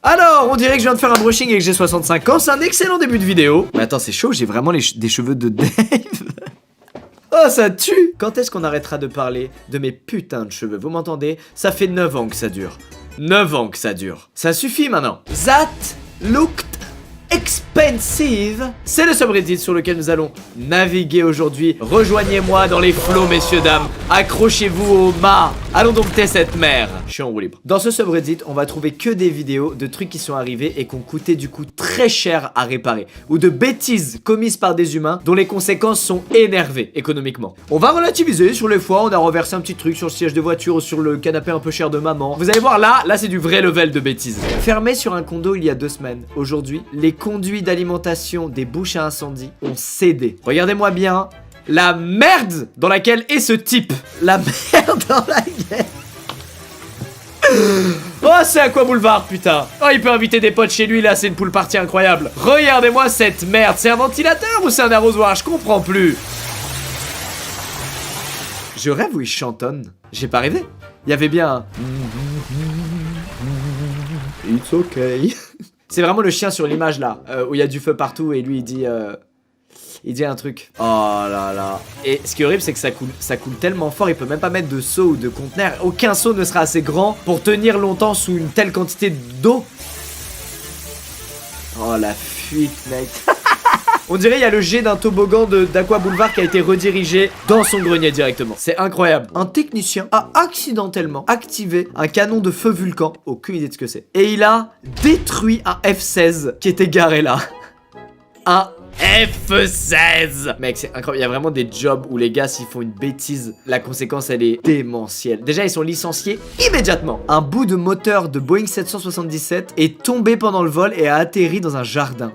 Alors, on dirait que je viens de faire un brushing et que j'ai 65 ans, c'est un excellent début de vidéo. Mais attends, c'est chaud, j'ai vraiment des cheveux de Dave. Oh, ça tue. Quand est-ce qu'on arrêtera de parler de mes putains de cheveux? Vous m'entendez? Ça fait 9 ans que ça dure. 9 ans que ça dure. Ça suffit maintenant. That looked expensive. C'est le subreddit sur lequel nous allons naviguer aujourd'hui. Rejoignez-moi dans les flots, messieurs, dames. Accrochez-vous au mât. Allons dompter cette mer. Je suis en roue libre. Dans ce subreddit, on va trouver que des vidéos de trucs qui sont arrivés et qui ont coûté du coup très cher à réparer. Ou de bêtises commises par des humains dont les conséquences sont énervées économiquement. On va relativiser sur les fois, on a renversé un petit truc sur le siège de voiture ou sur le canapé un peu cher de maman. Vous allez voir là c'est du vrai level de bêtises. Fermé sur un condo il y a 2 semaines. Aujourd'hui, les conduits d'alimentation des bouches à incendie ont cédé. Regardez-moi bien la merde dans laquelle est ce type. La merde dans laquelle... Oh, c'est Aqua Boulevard, putain. Oh, il peut inviter des potes chez lui, là, c'est une pool party incroyable. Regardez-moi cette merde. C'est un ventilateur ou c'est un arrosoir? Je comprends plus. Je rêve où il chantonne. J'ai pas rêvé. Il y avait bien un... It's okay. C'est vraiment le chien sur l'image, là, où il y a du feu partout et lui, il dit un truc. Oh là là. Et ce qui est horrible, c'est que ça coule tellement fort, il peut même pas mettre de seau ou de conteneur. Aucun seau ne sera assez grand pour tenir longtemps sous une telle quantité d'eau. Oh la fuite, mec. On dirait il y a le jet d'un toboggan d'Aqua Boulevard qui a été redirigé dans son grenier directement. C'est incroyable. Un technicien a accidentellement activé un canon de feu vulcan. Aucune idée de ce que c'est. Et il a détruit un F-16 qui était garé là. Un F-16. Mec, c'est incroyable. Il y a vraiment des jobs où les gars, s'ils font une bêtise, la conséquence, elle est démentielle. Déjà, ils sont licenciés immédiatement. Un bout de moteur de Boeing 777 est tombé pendant le vol et a atterri dans un jardin.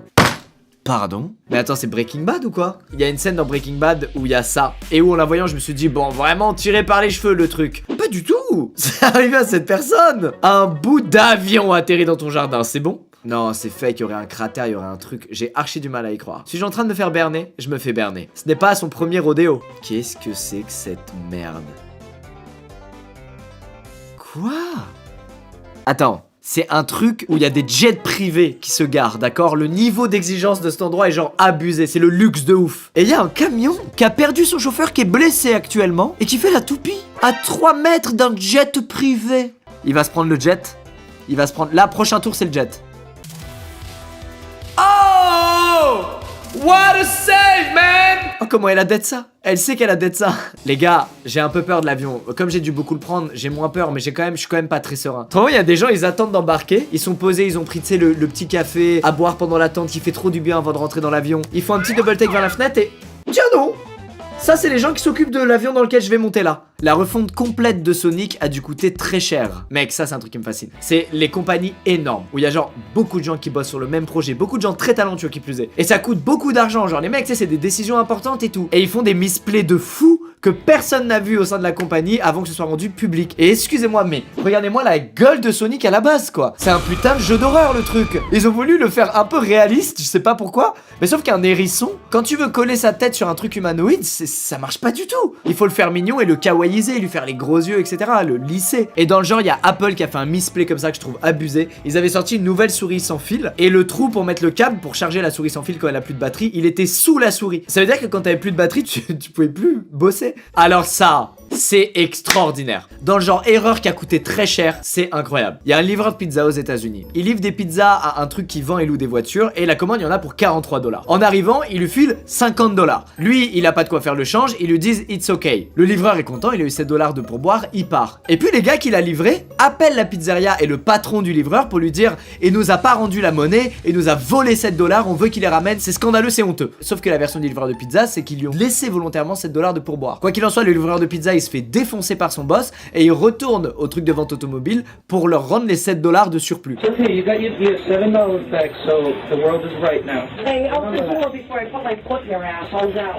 Pardon? Mais attends, c'est Breaking Bad ou quoi? Il y a une scène dans Breaking Bad où il y a ça. Et où en la voyant, je me suis dit, bon, vraiment tiré par les cheveux le truc. Pas du tout. C'est arrivé à cette personne. Un bout d'avion atterri dans ton jardin, c'est bon? Non, c'est fake, il y aurait un cratère, il y aurait un truc. J'ai archi du mal à y croire. Si je suis en train de me faire berner, je me fais berner. Ce n'est pas son premier rodéo. Qu'est-ce que c'est que cette merde? Quoi? Attends. C'est un truc où il y a des jets privés qui se garent, d'accord? Le niveau d'exigence de cet endroit est genre abusé, c'est le luxe de ouf. Et il y a un camion qui a perdu son chauffeur qui est blessé actuellement et qui fait la toupie à 3 mètres d'un jet privé. Il va se prendre le jet. Il va se prendre... Là, prochain tour, c'est le jet. Oh! What a save, man! Oh, comment elle a dead ça? Elle sait qu'elle a dead ça. Les gars, j'ai un peu peur de l'avion. Comme j'ai dû beaucoup le prendre, j'ai moins peur, mais je suis quand même pas très serein. Trop, il y a des gens, ils attendent d'embarquer. Ils sont posés, ils ont pris, tu sais, le petit café à boire pendant l'attente qui fait trop du bien avant de rentrer dans l'avion. Ils font un petit double take vers la fenêtre et... Tiens non! Ça, c'est les gens qui s'occupent de l'avion dans lequel je vais monter là. La refonte complète de Sonic a dû coûter très cher. Mec, ça, c'est un truc qui me fascine. C'est les compagnies énormes, où il y a genre beaucoup de gens qui bossent sur le même projet, beaucoup de gens très talentueux qui plus est. Et ça coûte beaucoup d'argent, genre les mecs, tu sais, c'est des décisions importantes et tout. Et ils font des misplays de fou que personne n'a vu au sein de la compagnie avant que ce soit rendu public. Et excusez-moi, mais regardez-moi la gueule de Sonic à la base, quoi. C'est un putain de jeu d'horreur, le truc. Ils ont voulu le faire un peu réaliste, je sais pas pourquoi. Mais sauf qu'un hérisson, quand tu veux coller sa tête sur un truc humanoïde, ça marche pas du tout. Il faut le faire mignon et le kawaiiser, lui faire les gros yeux, etc. Le lisser. Et dans le genre, il y a Apple qui a fait un misplay comme ça que je trouve abusé. Ils avaient sorti une nouvelle souris sans fil. Et le trou pour mettre le câble, pour charger la souris sans fil quand elle a plus de batterie, il était sous la souris. Ça veut dire que quand t'avais plus de batterie, tu pouvais plus bosser. Alors ça... c'est extraordinaire. Dans le genre erreur qui a coûté très cher, c'est incroyable. Il y a un livreur de pizza aux États-Unis. Il livre des pizzas à un truc qui vend et loue des voitures et la commande, il y en a pour 43 $. En arrivant, il lui file 50 $. Lui, il a pas de quoi faire le change, ils lui disent it's okay. Le livreur est content, il a eu 7 $ de pourboire, il part. Et puis les gars qui l'a livré appellent la pizzeria et le patron du livreur pour lui dire il nous a pas rendu la monnaie, il nous a volé 7 $, on veut qu'il les ramène, c'est scandaleux, c'est honteux. Sauf que la version du livreur de pizza, c'est qu'ils lui ont laissé volontairement 7 $ de pourboire. Quoi qu'il en soit, le livreur de pizza, il se fait défoncer par son boss et il retourne au truc de vente automobile pour leur rendre les 7 $ de surplus. Okay, you got your $7 back, so the world is right now. Hey, open the door before I put my foot in your ass. How's that?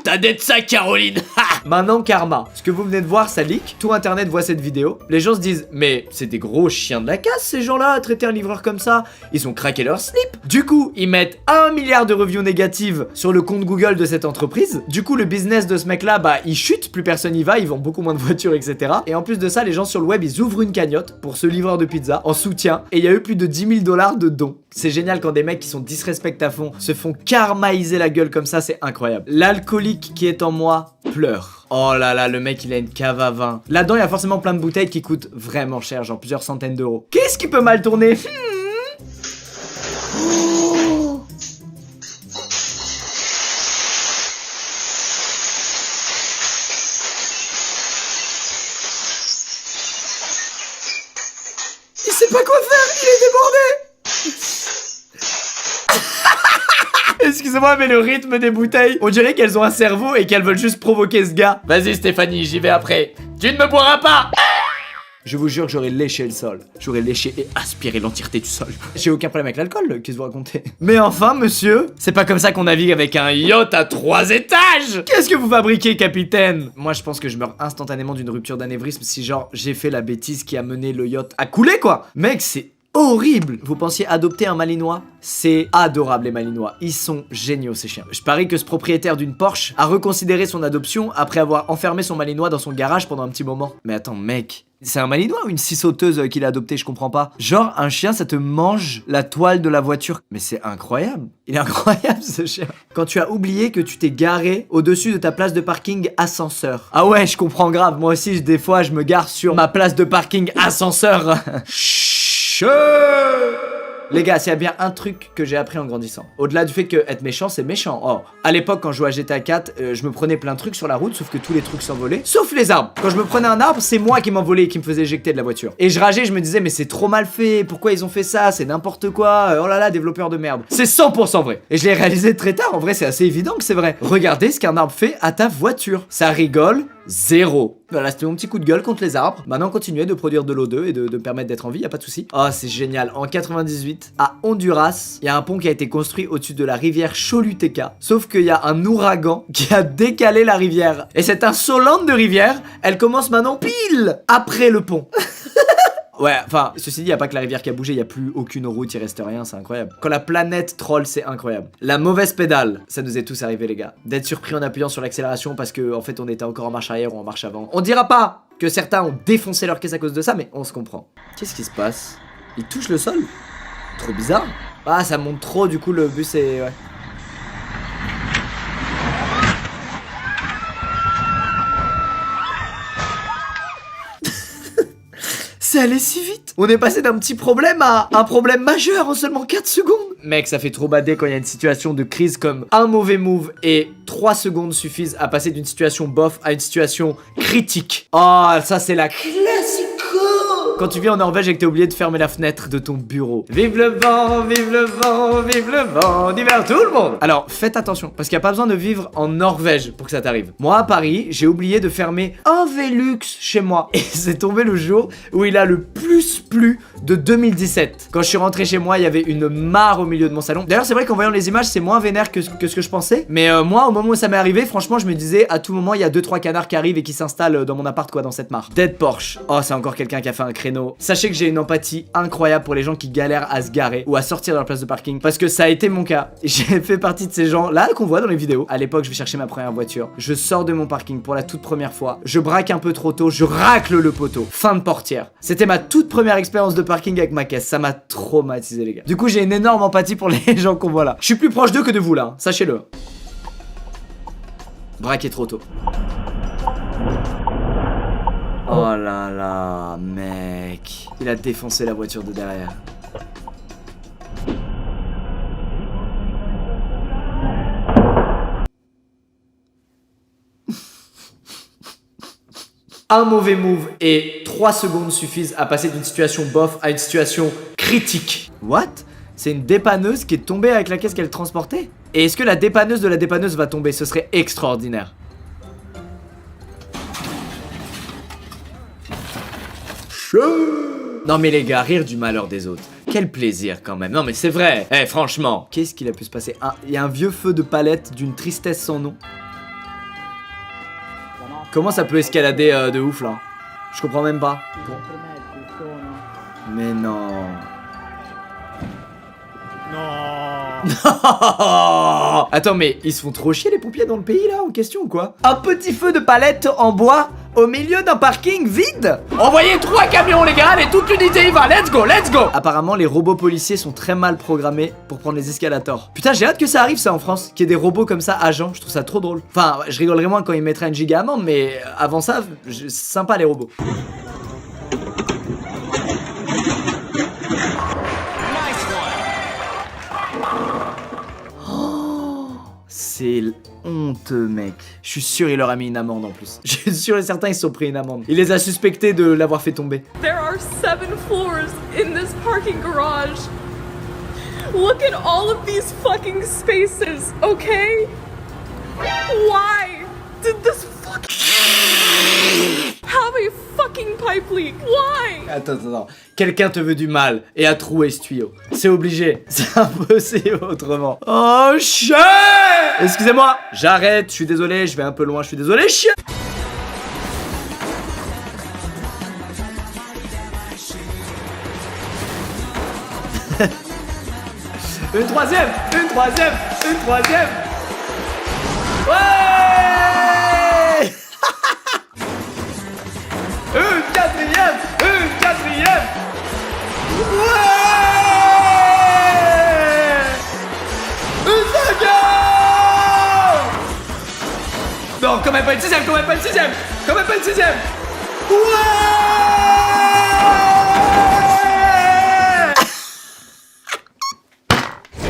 T'as d'être ça, Caroline. Maintenant, karma. Ce que vous venez de voir, ça leak. Tout internet voit cette vidéo. Les gens se disent, mais c'est des gros chiens de la casse, ces gens-là, à traiter un livreur comme ça. Ils ont craqué leur slip. Du coup, ils mettent 1 milliard de reviews négatives sur le compte Google de cette entreprise. crise. Du coup, le business de ce mec-là, bah, il chute, plus personne y va, ils vendent beaucoup moins de voitures, etc. Et en plus de ça, les gens sur le web, ils ouvrent une cagnotte pour ce livreur de pizza en soutien. Et il y a eu plus de 10 000 $ de dons. C'est génial quand des mecs qui sont disrespect à fond se font karmaïser la gueule comme ça, c'est incroyable. L'alcoolique qui est en moi pleure. Oh là là, le mec il a une cave à vin. Là-dedans, il y a forcément plein de bouteilles qui coûtent vraiment cher, genre plusieurs centaines d'euros. Qu'est-ce qui peut mal tourner? Oh. Il sait pas quoi faire, il est débordé. Excusez-moi, mais le rythme des bouteilles, on dirait qu'elles ont un cerveau et qu'elles veulent juste provoquer ce gars. Vas-y Stéphanie, j'y vais après. Tu ne me boiras pas. Je vous jure que j'aurais léché le sol. J'aurais léché et aspiré l'entièreté du sol. J'ai aucun problème avec l'alcool, qu'est-ce que vous racontez? Mais enfin, monsieur, c'est pas comme ça qu'on navigue avec un yacht à 3 étages. Qu'est-ce que vous fabriquez, capitaine? Moi, je pense que je meurs instantanément d'une rupture d'anévrisme si genre j'ai fait la bêtise qui a mené le yacht à couler, quoi. Mec, c'est horrible. Vous pensiez adopter un malinois? C'est adorable les malinois, ils sont géniaux ces chiens. Je parie que ce propriétaire d'une Porsche a reconsidéré son adoption après avoir enfermé son malinois dans son garage pendant un petit moment. Mais attends mec, c'est un malinois ou une scie sauteuse qu'il a adopté, je comprends pas. Genre un chien ça te mange la toile de la voiture. Mais c'est incroyable, il est incroyable ce chien. Quand tu as oublié que tu t'es garé au-dessus de ta place de parking ascenseur. Ah ouais, je comprends grave, moi aussi des fois je me gare sur ma place de parking ascenseur. Les gars, s'il y a bien un truc que j'ai appris en grandissant, au-delà du fait que être méchant, c'est méchant. Oh, à l'époque, quand je jouais à GTA 4, je me prenais plein de trucs sur la route, sauf que tous les trucs s'envolaient, sauf les arbres. Quand je me prenais un arbre, c'est moi qui m'envolais et qui me faisais éjecter de la voiture. Et je rageais, je me disais, mais c'est trop mal fait, pourquoi ils ont fait ça, c'est n'importe quoi, oh là là, développeurs de merde. C'est 100% vrai. Et je l'ai réalisé très tard, en vrai, c'est assez évident que c'est vrai. Regardez ce qu'un arbre fait à ta voiture. Ça rigole, zéro. Voilà, c'était mon petit coup de gueule contre les arbres. Maintenant, continuez de produire de l'O2 et de me permettre d'être en vie, y a pas de souci. Oh, c'est génial. En 98, à Honduras, il y a un pont qui a été construit au-dessus de la rivière Choluteca. Sauf qu'il y a un ouragan qui a décalé la rivière. Et cette insolente de rivière, elle commence maintenant pile après le pont. Ouais, enfin, ceci dit, y a pas que la rivière qui a bougé, y a plus aucune route, il reste rien, c'est incroyable. Quand la planète troll, c'est incroyable. La mauvaise pédale, ça nous est tous arrivé, les gars. D'être surpris en appuyant sur l'accélération parce que, en fait, on était encore en marche arrière ou en marche avant. On dira pas que certains ont défoncé leur caisse à cause de ça, mais on se comprend. Qu'est-ce qui se passe? Il touche le sol? Trop bizarre. Ah, ça monte trop, du coup, le bus est... Ouais. C'est allé si vite. On est passé d'un petit problème à un problème majeur en seulement 4 secondes. Mec, ça fait trop bader quand il y a une situation de crise comme un mauvais move et 3 secondes suffisent à passer d'une situation bof à une situation critique. Oh, ça c'est la classico. Quand tu vis en Norvège et que t'as oublié de fermer la fenêtre de ton bureau. Vive le vent, vive le vent, vive le vent, divers tout le monde. Alors, faites attention, parce qu'il n'y a pas besoin de vivre en Norvège pour que ça t'arrive. Moi, à Paris, j'ai oublié de fermer un Velux chez moi. Et c'est tombé le jour où il a le plus plu de 2017. Quand je suis rentré chez moi, il y avait une mare au milieu de mon salon. D'ailleurs, c'est vrai qu'en voyant les images, c'est moins vénère que ce que je pensais. Mais moi, au moment où ça m'est arrivé, franchement, je me disais, à tout moment, il y a 2-3 canards qui arrivent et qui s'installent dans mon appart, quoi, dans cette mare. Dead Porsche. Oh, c'est encore quelqu'un qui a fait un créneau. Sachez que j'ai une empathie incroyable pour les gens qui galèrent à se garer ou à sortir de leur place de parking. Parce que ça a été mon cas. J'ai fait partie de ces gens là qu'on voit dans les vidéos. À l'époque, je vais chercher ma première voiture. Je sors de mon parking pour la toute première fois. Je braque un peu trop tôt. Je racle le poteau. Fin de portière. C'était ma toute première expérience de parking avec ma caisse. Ça m'a traumatisé, les gars. Du coup, j'ai une énorme empathie pour les gens qu'on voit là. Je suis plus proche d'eux que de vous là. Hein. Sachez-le. Braquer trop tôt. Oh là là, mec. Il a défoncé la voiture de derrière. Un mauvais move et 3 secondes suffisent à passer d'une situation bof à une situation critique. What? C'est une dépanneuse qui est tombée avec la caisse qu'elle transportait? Et est-ce que la dépanneuse de la dépanneuse va tomber? Ce serait extraordinaire. Non mais les gars, rire du malheur des autres. Quel plaisir quand même. Non mais c'est vrai. Eh franchement. Qu'est-ce qu'il a pu se passer? Il y a un vieux feu de palette d'une tristesse sans nom. Comment ça peut escalader de ouf là? Je comprends même pas. Mais non. No. Attends, mais ils se font trop chier les pompiers dans le pays là en question ou quoi? Un petit feu de palette en bois au milieu d'un parking vide. Envoyez 3 camions les gars, et toute l'unité y va, let's go, let's go. Apparemment les robots policiers sont très mal programmés pour prendre les escalators. Putain, j'ai hâte que ça arrive ça en France, qu'il y ait des robots comme ça agents, je trouve ça trop drôle. Enfin, je rigolerais moins quand ils mettraient une giga amende, mais avant ça, sympa les robots. C'est honteux, mec. Je suis sûr il leur a mis une amende en plus. Je suis sûr et certain ils se sont pris une amende. Il les a suspectés de l'avoir fait tomber. There are 7 floors in this parking garage. Look at all of these fucking spaces, okay? Why did this fucking have a fucking pipe leak? Why? Attends. Quelqu'un te veut du mal et a troué ce tuyau. C'est obligé. C'est impossible autrement. Oh, chien! Excusez-moi, j'arrête, je suis désolé, je vais un peu loin, je suis désolé, chien! Une troisième! Ouais! Une quatrième! Ouais! Une cinquième! Non, quand même pas une sixième! Ouais!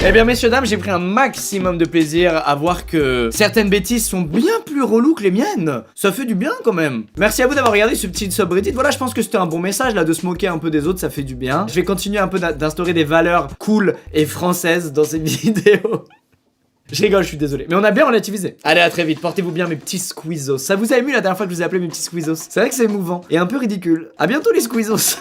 Eh bien messieurs dames, j'ai pris un maximum de plaisir à voir que certaines bêtises sont bien plus reloues que les miennes. Ça fait du bien quand même. Merci à vous d'avoir regardé ce petit subreddit. Voilà, je pense que c'était un bon message là de se moquer un peu des autres, ça fait du bien. Je vais continuer un peu d'instaurer des valeurs cool et françaises dans cette vidéo. Je rigole, je suis désolé. Mais on a bien relativisé. Allez, à très vite. Portez-vous bien, mes petits squeezos. Ça vous a ému la dernière fois que je vous ai appelé mes petits squeezos? C'est vrai que c'est émouvant et un peu ridicule. À bientôt les squeezos.